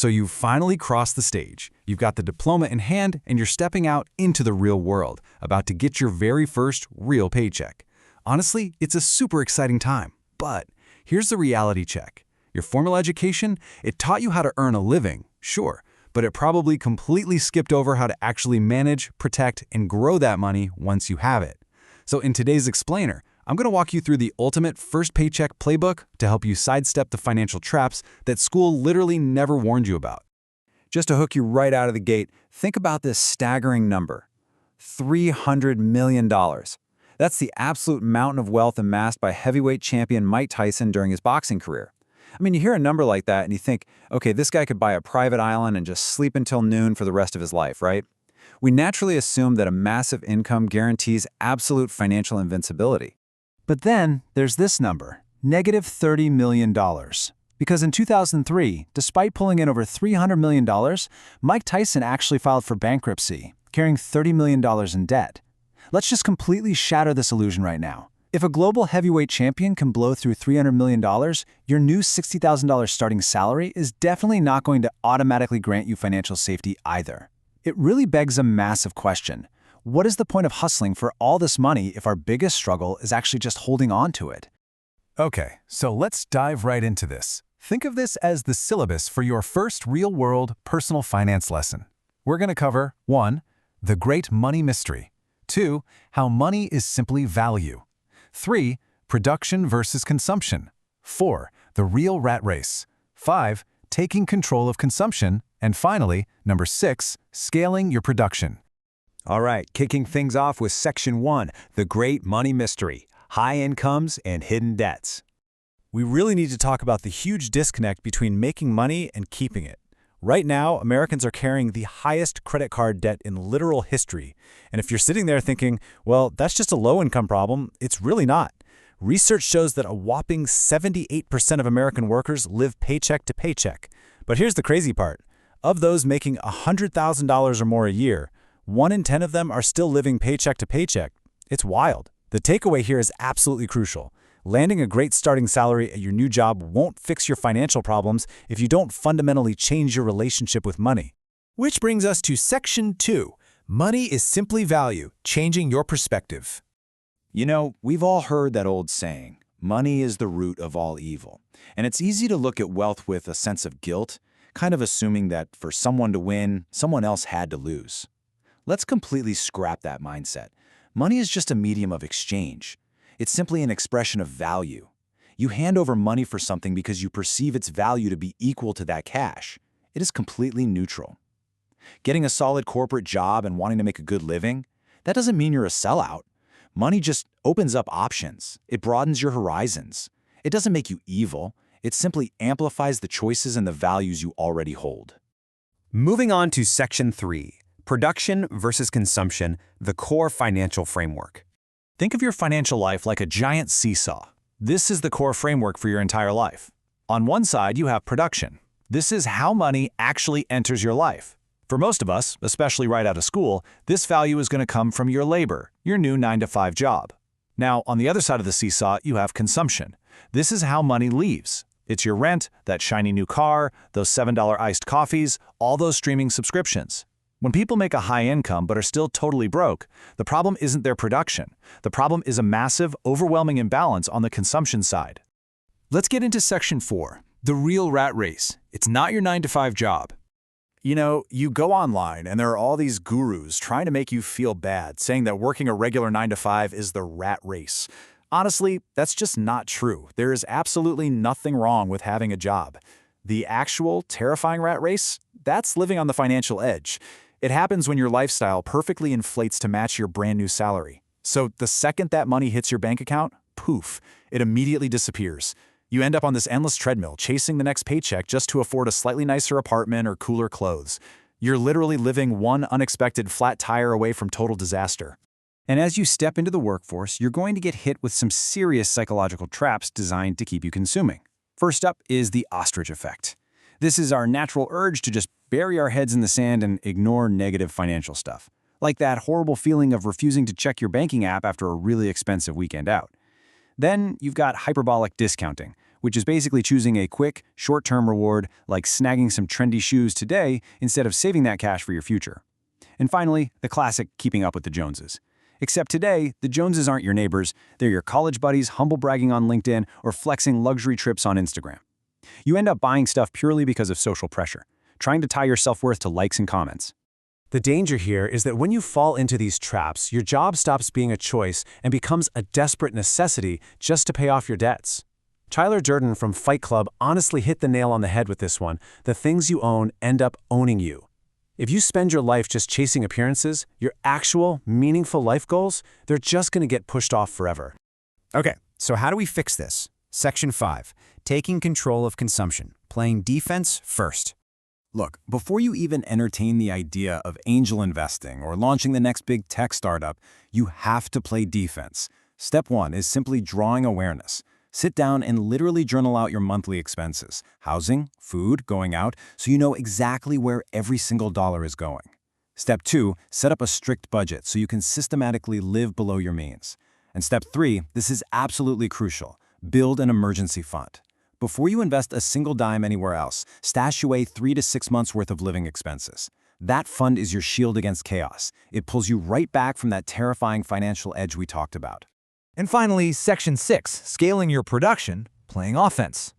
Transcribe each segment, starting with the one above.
So you've finally crossed the stage. You've got the diploma in hand and you're stepping out into the real world, about to get your very first real paycheck. Honestly, it's a super exciting time. But here's the reality check. Your formal education, it taught you how to earn a living, sure, but it probably completely skipped over how to actually manage, protect, and grow that money once you have it. So in today's explainer, I'm going to walk you through the ultimate first paycheck playbook to help you sidestep the financial traps that school literally never warned you about. Just to hook you right out of the gate, think about this staggering number: $300 million. That's the absolute mountain of wealth amassed by heavyweight champion Mike Tyson during his boxing career. I mean, you hear a number like that and you think, okay, this guy could buy a private island and just sleep until noon for the rest of his life, right? We naturally assume that a massive income guarantees absolute financial invincibility. But then there's this number, negative $30 million. Because in 2003, despite pulling in over $300 million, Mike Tyson actually filed for bankruptcy, carrying $30 million in debt. Let's just completely shatter this illusion right now. If a global heavyweight champion can blow through $300 million, your new $60,000 starting salary is definitely not going to automatically grant you financial safety either. It really begs a massive question. What is the point of hustling for all this money if our biggest struggle is actually just holding on to it? Okay, so let's dive right into this. Think of this as the syllabus for your first real-world personal finance lesson. We're going to cover 1. The great money mystery. 2. How money is simply value. 3. Production versus consumption. 4. The real rat race. 5. Taking control of consumption. And finally, number 6, scaling your production. All right, kicking things off with Section 1, the great money mystery, high incomes and hidden debts. We really need to talk about the huge disconnect between making money and keeping it. Right now, Americans are carrying the highest credit card debt in literal history. And if you're sitting there thinking, well, that's just a low-income problem, it's really not. Research shows that a whopping 78% of American workers live paycheck to paycheck. But here's the crazy part. Of those making $100,000 or more a year, 1 in 10 of them are still living paycheck to paycheck. It's wild. The takeaway here is absolutely crucial. Landing a great starting salary at your new job won't fix your financial problems if you don't fundamentally change your relationship with money. Which brings us to Section 2, money is simply value, changing your perspective. You know, we've all heard that old saying, money is the root of all evil. And it's easy to look at wealth with a sense of guilt, kind of assuming that for someone to win, someone else had to lose. Let's completely scrap that mindset. Money is just a medium of exchange. It's simply an expression of value. You hand over money for something because you perceive its value to be equal to that cash. It is completely neutral. Getting a solid corporate job and wanting to make a good living, that doesn't mean you're a sellout. Money just opens up options. It broadens your horizons. It doesn't make you evil. It simply amplifies the choices and the values you already hold. Moving on to Section 3, production versus consumption, the core financial framework. Think of your financial life like a giant seesaw. This is the core framework for your entire life. On one side, you have production. This is how money actually enters your life. For most of us, especially right out of school, this value is going to come from your labor, your new 9-to-5 job. Now, on the other side of the seesaw, you have consumption. This is how money leaves. It's your rent, that shiny new car, those $7 iced coffees, all those streaming subscriptions. When people make a high income but are still totally broke, the problem isn't their production. The problem is a massive, overwhelming imbalance on the consumption side. Let's get into Section 4, the real rat race. It's not your 9-to-5 job. You know, you go online and there are all these gurus trying to make you feel bad, saying that working a regular 9-to-5 is the rat race. Honestly, that's just not true. There is absolutely nothing wrong with having a job. The actual terrifying rat race, that's living on the financial edge. It happens when your lifestyle perfectly inflates to match your brand new salary. So the second that money hits your bank account, poof, it immediately disappears. You end up on this endless treadmill chasing the next paycheck just to afford a slightly nicer apartment or cooler clothes. You're literally living one unexpected flat tire away from total disaster. And as you step into the workforce, you're going to get hit with some serious psychological traps designed to keep you consuming. First up is the ostrich effect. This is our natural urge to just bury our heads in the sand and ignore negative financial stuff. Like that horrible feeling of refusing to check your banking app after a really expensive weekend out. Then you've got hyperbolic discounting, which is basically choosing a quick, short-term reward like snagging some trendy shoes today instead of saving that cash for your future. And finally, the classic keeping up with the Joneses. Except today, the Joneses aren't your neighbors, they're your college buddies humble bragging on LinkedIn or flexing luxury trips on Instagram. You end up buying stuff purely because of social pressure, trying to tie your self-worth to likes and comments. The danger here is that when you fall into these traps, your job stops being a choice and becomes a desperate necessity just to pay off your debts. Tyler Durden from Fight Club honestly hit the nail on the head with this one. The things you own end up owning you. If you spend your life just chasing appearances, your actual, meaningful life goals, they're just going to get pushed off forever. Okay, so how do we fix this? Section 5, taking control of consumption, playing defense first. Look, before you even entertain the idea of angel investing or launching the next big tech startup, you have to play defense. Step 1 is simply drawing awareness. Sit down and literally journal out your monthly expenses, housing, food, going out, so you know exactly where every single dollar is going. Step 2, set up a strict budget so you can systematically live below your means. And step 3, this is absolutely crucial, build an emergency fund. Before you invest a single dime anywhere else, stash away 3 to 6 months worth of living expenses. That fund is your shield against chaos. It pulls you right back from that terrifying financial edge we talked about. And finally, Section 6, scaling your production, playing offense.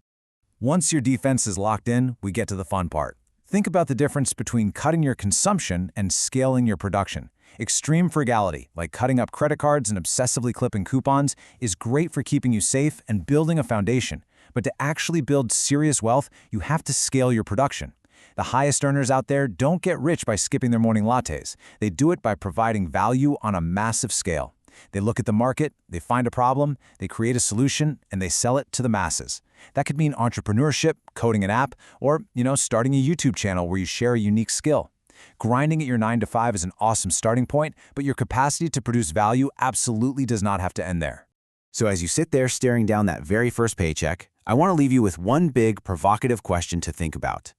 Once your defense is locked in, we get to the fun part. Think about the difference between cutting your consumption and scaling your production. Extreme frugality, like cutting up credit cards and obsessively clipping coupons, is great for keeping you safe and building a foundation. But to actually build serious wealth, you have to scale your production. The highest earners out there don't get rich by skipping their morning lattes. They do it by providing value on a massive scale. They look at the market, they find a problem, they create a solution, and they sell it to the masses. That could mean entrepreneurship, coding an app, or, starting a YouTube channel where you share a unique skill. Grinding at your 9-to-5 is an awesome starting point, but your capacity to produce value absolutely does not have to end there. So as you sit there staring down that very first paycheck, I want to leave you with one big, provocative question to think about.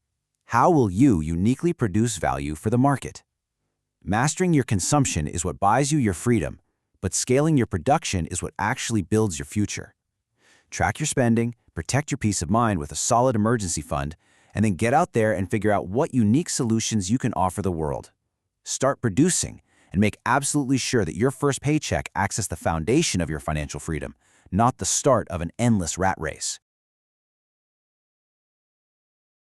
How will you uniquely produce value for the market? Mastering your consumption is what buys you your freedom, but scaling your production is what actually builds your future. Track your spending, protect your peace of mind with a solid emergency fund, and then get out there and figure out what unique solutions you can offer the world. Start producing and make absolutely sure that your first paycheck acts as the foundation of your financial freedom, not the start of an endless rat race.